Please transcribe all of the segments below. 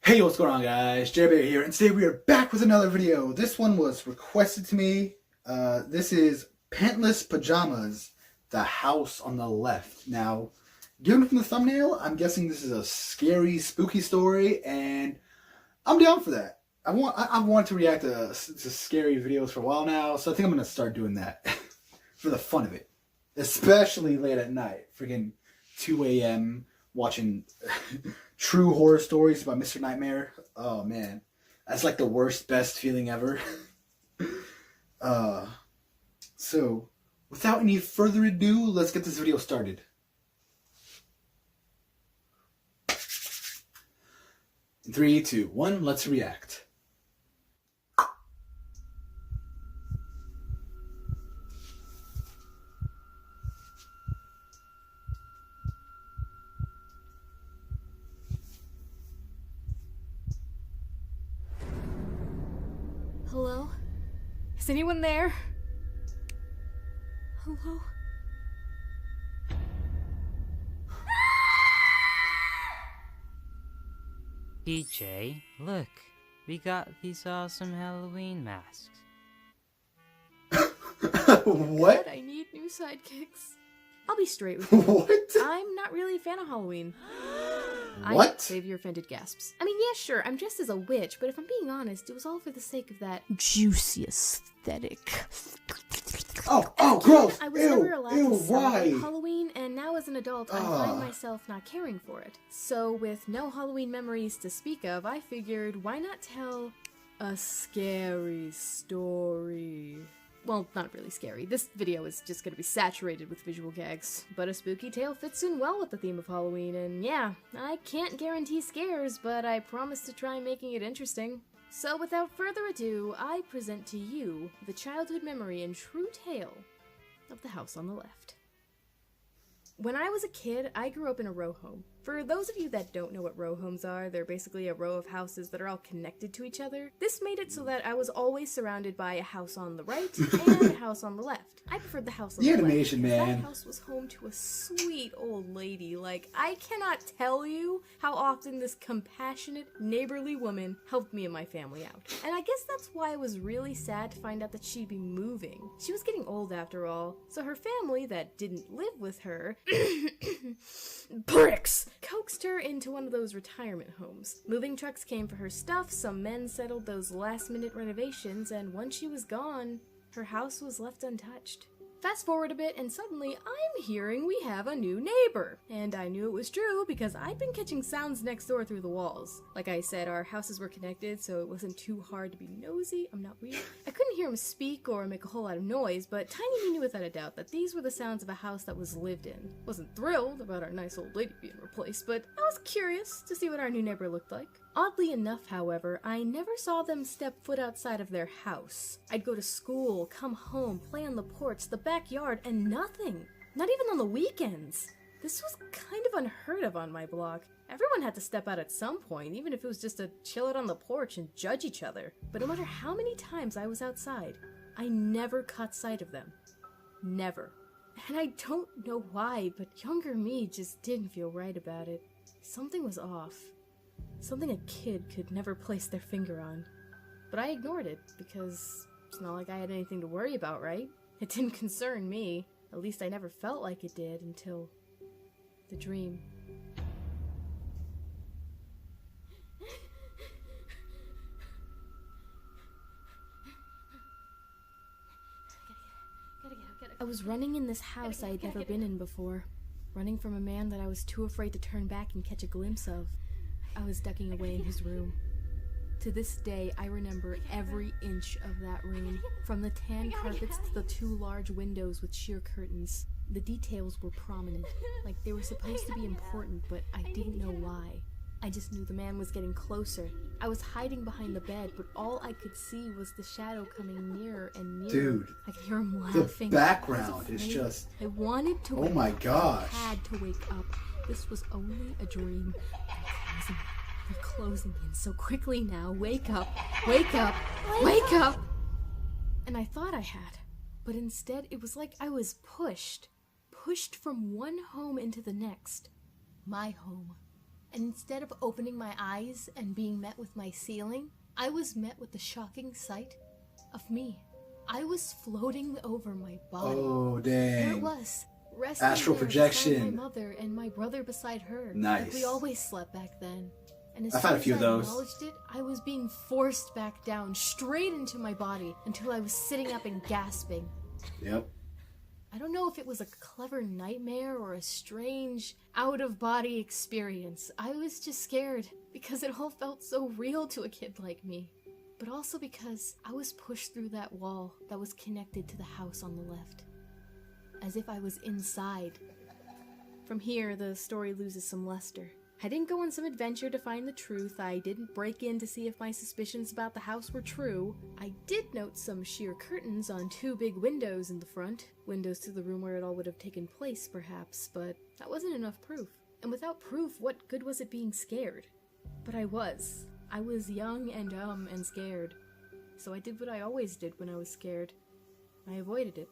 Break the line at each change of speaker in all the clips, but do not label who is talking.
Hey, what's going on, guys? JB here, and today we are back with another video. This one was requested to me. This is PantslessPajamas, the house on the left. Now, given from the thumbnail, I'm guessing this is a scary, spooky story, and I'm down for that. I've wanted to react to scary videos for a while now, so I think I'm gonna start doing that for the fun of it, especially late at night, freaking 2 a.m. watching true horror stories about Mr. Nightmare. Oh man, that's like the worst, best feeling ever. So without any further ado, let's get this video started. In 3, 2, 1, let's react.
Hello? Is anyone there? Hello?
DJ, look, we got these awesome Halloween masks.
What?
I need new sidekicks. I'll be straight with you.
What?
I'm not really a fan of Halloween.
What?
Savior offended gasps. I mean, yeah, sure, I'm dressed as a witch, but if I'm being honest, it was all for the sake of that juicy aesthetic.
Oh, gross!
I was never allowed to celebrate
why?
Halloween, and now as an adult, I find myself not caring for it. So with no Halloween memories to speak of, I figured, why not tell a scary story? Well, not really scary. This video is just gonna be saturated with visual gags. But a spooky tale fits in well with the theme of Halloween, and yeah, I can't guarantee scares, but I promise to try making it interesting. So without further ado, I present to you the childhood memory and true tale of the house on the left. When I was a kid, I grew up in a row home. For those of you that don't know what row homes are, they're basically a row of houses that are all connected to each other. This made it so that I was always surrounded by a house on the right and a house on the left. I preferred the house on the
animation,
left.
man.
That house was home to a sweet old lady. Like, I cannot tell you how often this compassionate, neighborly woman helped me and my family out. And I guess that's why I was really sad to find out that she'd be moving. She was getting old after all, so her family that didn't live with her bricks coaxed her into one of those retirement homes. Moving trucks came for her stuff, some men settled those last-minute renovations, and once she was gone, her house was left untouched. Fast forward a bit, and suddenly I'm hearing we have a new neighbor. And I knew it was true because I'd been catching sounds next door through the walls. Like I said, our houses were connected, so it wasn't too hard to be nosy. I'm not weird. I couldn't hear him speak or make a whole lot of noise, but Tiny knew without a doubt that these were the sounds of a house that was lived in. Wasn't thrilled about our nice old lady being replaced, but I was curious to see what our new neighbor looked like. Oddly enough, however, I never saw them step foot outside of their house. I'd go to school, come home, play on the porch, the backyard, and nothing. Not even on the weekends. This was kind of unheard of on my block. Everyone had to step out at some point, even if it was just to chill out on the porch and judge each other. But no matter how many times I was outside, I never caught sight of them. Never. And I don't know why, but younger me just didn't feel right about it. Something was off. Something a kid could never place their finger on. But I ignored it, because it's not like I had anything to worry about, right? It didn't concern me. At least I never felt like it did until the dream. I was running in this house I had never been in before. Running from a man that I was too afraid to turn back and catch a glimpse of. I was ducking away in his room. To this day, I remember every inch of that room, from the tan carpets to the 2 large windows with sheer curtains. The details were prominent, like they were supposed to be important, but I didn't know why. I just knew the man was getting closer. I was hiding behind the bed, but all I could see was the shadow coming nearer and nearer.
Dude,
I could hear him laughing.
the background is just...
I wanted to
Oh my gosh.
I had to wake up. This was only a dream. They're closing in so quickly now. Wake up. Wake up. Wake up. And I thought I had. But instead, it was like I was pushed from one home into the next. My home. And instead of opening my eyes and being met with my ceiling, I was met with the shocking sight of me. I was floating over my body.
Oh,
There it
dang.
was, resting
Astral
there beside
projection.
my mother and my brother beside her.
Nice.
Like we always slept back then. And as
I've
soon
had a few
as
of
I
those.
acknowledged it, I was being forced back down, straight into my body, until I was sitting up and gasping.
Yep.
I don't know if it was a clever nightmare or a strange, out-of-body experience. I was just scared, because it all felt so real to a kid like me. But also because I was pushed through that wall that was connected to the house on the left. As if I was inside. From here, the story loses some luster. I didn't go on some adventure to find the truth. I didn't break in to see if my suspicions about the house were true. I did note some sheer curtains on 2 big windows in the front. Windows to the room where it all would have taken place, perhaps, but that wasn't enough proof. And without proof, what good was it being scared? But I was. I was young and dumb and scared. So I did what I always did when I was scared. I avoided it.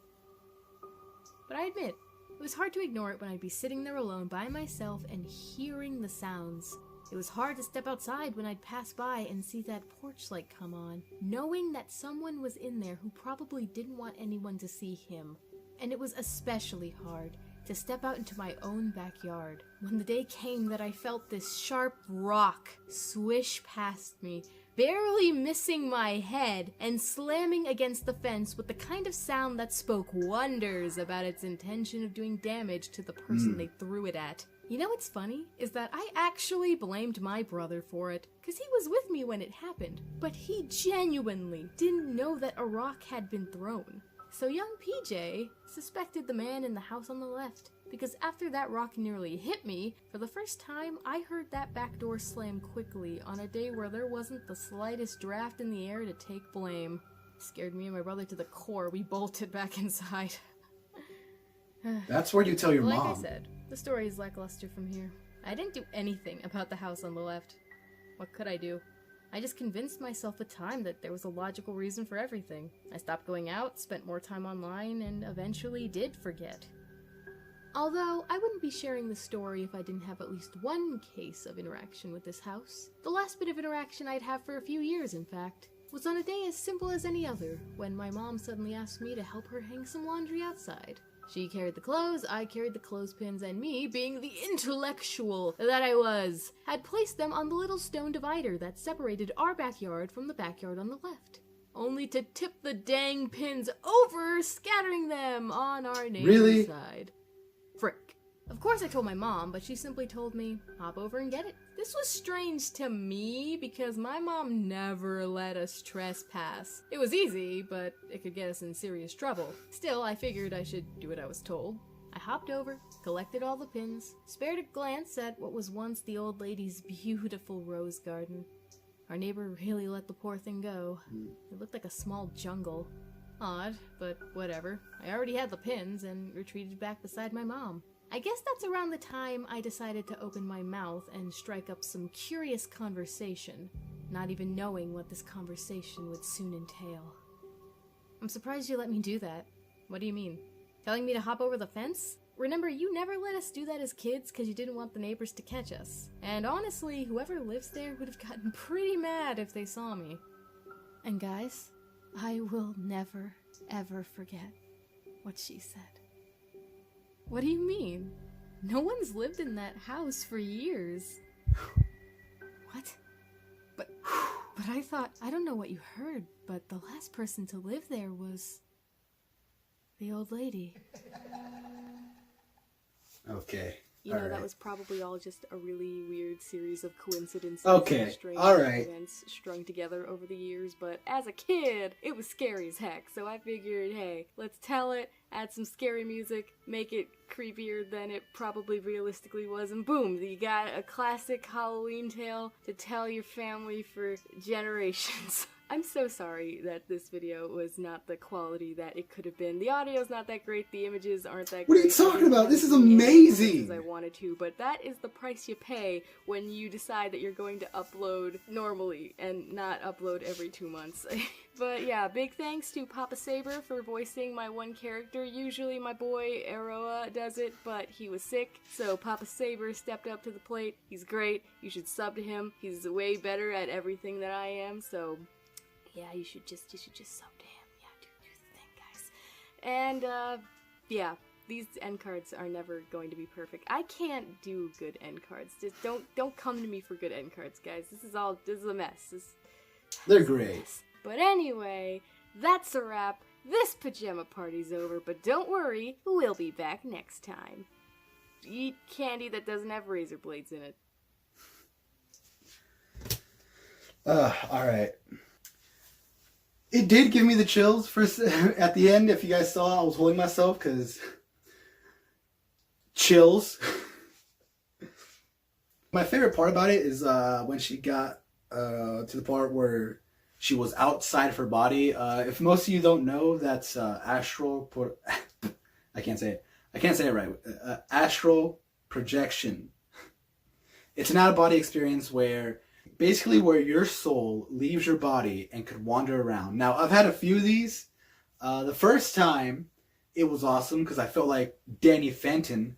But I admit, it was hard to ignore it when I'd be sitting there alone by myself and hearing the sounds. It was hard to step outside when I'd pass by and see that porch light come on, knowing that someone was in there who probably didn't want anyone to see him. And it was especially hard to step out into my own backyard when the day came that I felt this sharp rock swish past me, barely missing my head and slamming against the fence with the kind of sound that spoke wonders about its intention of doing damage to the person they threw it at. You know what's funny? Is that I actually blamed my brother for it, because he was with me when it happened, but he genuinely didn't know that a rock had been thrown. So young PJ suspected the man in the house on the left, because after that rock nearly hit me, for the first time I heard that back door slam quickly on a day where there wasn't the slightest draft in the air to take blame. It scared me and my brother to the core. We bolted back inside.
That's where you tell your
Like
mom.
I said, the story is lackluster from here. I didn't do anything about the house on the left. What could I do? I just convinced myself with time that there was a logical reason for everything. I stopped going out, spent more time online, and eventually did forget. Although, I wouldn't be sharing the story if I didn't have at least one case of interaction with this house. The last bit of interaction I'd have for a few years, in fact, was on a day as simple as any other, when my mom suddenly asked me to help her hang some laundry outside. She carried the clothes, I carried the clothespins, and me, being the intellectual that I was, had placed them on the little stone divider that separated our backyard from the backyard on the left. Only to tip the dang pins over, scattering them on our neighbor's side. Frick. Of course I told my mom, but she simply told me, hop over and get it. This was strange to me because my mom never let us trespass. It was easy, but it could get us in serious trouble. Still, I figured I should do what I was told. I hopped over, collected all the pins, spared a glance at what was once the old lady's beautiful rose garden. Our neighbor really let the poor thing go. It looked like a small jungle. Odd, but whatever. I already had the pins and retreated back beside my mom. I guess that's around the time I decided to open my mouth and strike up some curious conversation, not even knowing what this conversation would soon entail. I'm surprised you let me do that. What do you mean? Telling me to hop over the fence? Remember, you never let us do that as kids because you didn't want the neighbors to catch us. And honestly, whoever lives there would have gotten pretty mad if they saw me. And guys, I will never, ever forget what she said. What do you mean? No one's lived in that house for years. What? But I thought, I don't know what you heard, but the last person to live there was the old lady.
Okay.
You know,
All right.
that was probably all just a really weird series of coincidences
Okay,
and strange
all right.
events strung together over the years, but as a kid, it was scary as heck, so I figured, hey, let's tell it, add some scary music, make it creepier than it probably realistically was, and boom, you got a classic Halloween tale to tell your family for generations. I'm so sorry that this video was not the quality that it could have been. The audio's not that great, the images aren't that great.
What are you talking about? This is
I didn't have as
amazing!
much as I wanted to, but that is the price you pay when you decide that you're going to upload normally and not upload every 2 months. But yeah, big thanks to Papa Saber for voicing my one character character. Usually my boy Aroa does it, but he was sick, so Papa Saber stepped up to the plate. He's great. You should sub to him. He's way better at everything than I am, so yeah, you should just sub to him. Yeah, do the thing, guys. And yeah, these end cards are never going to be perfect. I can't do good end cards. Just don't come to me for good end cards, guys. This is a mess.
They're great.
But anyway, that's a wrap. This pajama party's over, but don't worry, we'll be back next time. Eat candy that doesn't have razor blades in it.
Alright. It did give me the chills at the end. If you guys saw, I was holding myself because chills. My favorite part about it is when she got to the part where she was outside of her body. If most of you don't know, that's astral. I can't say it. I can't say it right. Astral projection. It's an out-of-body experience where basically where your soul leaves your body and could wander around. Now, I've had a few of these. The first time, it was awesome because I felt like Danny Fenton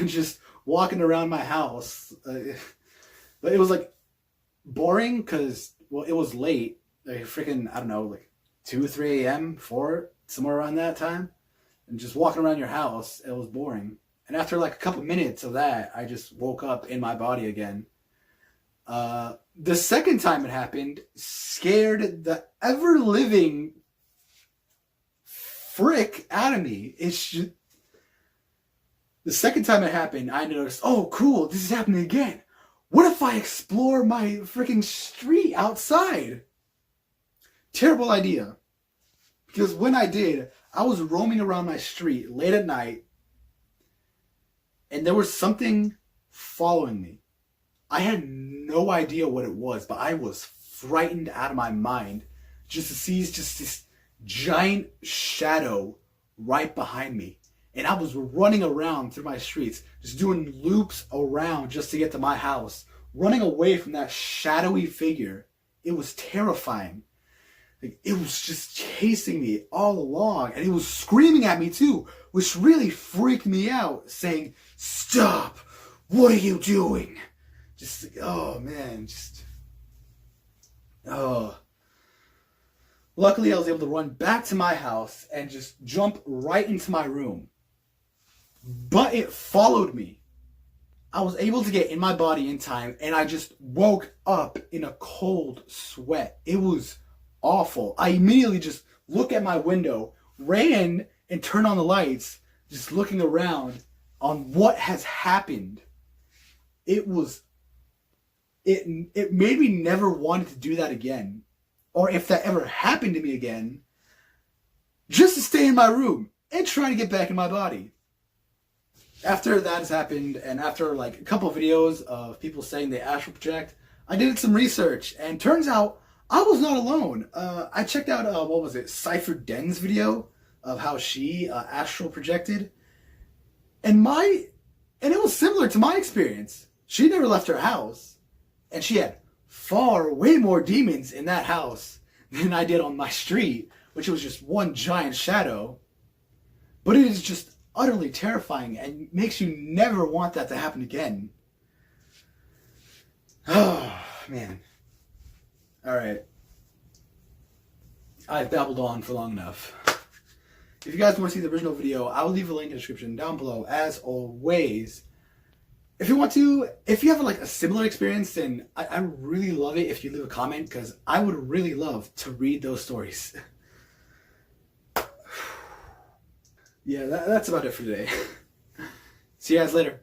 just walking around my house. But it was like boring because, well, it was late. Like freaking, I don't know, like 2, 3 a.m., 4, somewhere around that time. And just walking around your house, it was boring. And after like a couple minutes of that, I just woke up in my body again. The second time it happened scared the ever-living frick out of me. It's just... The second time it happened, I noticed, oh, cool, this is happening again. What if I explore my freaking street outside? Terrible idea. Because when I did, I was roaming around my street late at night, and there was something following me. I had no idea what it was, but I was frightened out of my mind just to see just this giant shadow right behind me. And I was running around through my streets, just doing loops around just to get to my house, running away from that shadowy figure. It was terrifying. Like, it was just chasing me all along, and it was screaming at me too, which really freaked me out, saying, "Stop! What are you doing?" Just, oh man, just, oh. Luckily, I was able to run back to my house and just jump right into my room. But it followed me. I was able to get in my body in time, and I just woke up in a cold sweat. It was awful. I immediately just look at my window, ran and turned on the lights, just looking around on what has happened. It made me never want to do that again. Or if that ever happened to me again, just to stay in my room and try to get back in my body. After that has happened, and after like a couple of videos of people saying they astral project, I did some research, and turns out I was not alone. I checked out, what was it, Cypher Den's video of how she astral projected. And it was similar to my experience. She never left her house. And she had way more demons in that house than I did on my street, which was just one giant shadow. But it is just utterly terrifying and makes you never want that to happen again. Oh, man. Alright. I've babbled on for long enough. If you guys want to see the original video, I will leave a link in the description down below, as always. If you have like a similar experience, then I really love it if you leave a comment, because I would really love to read those stories. Yeah, that's about it for today. See you guys later.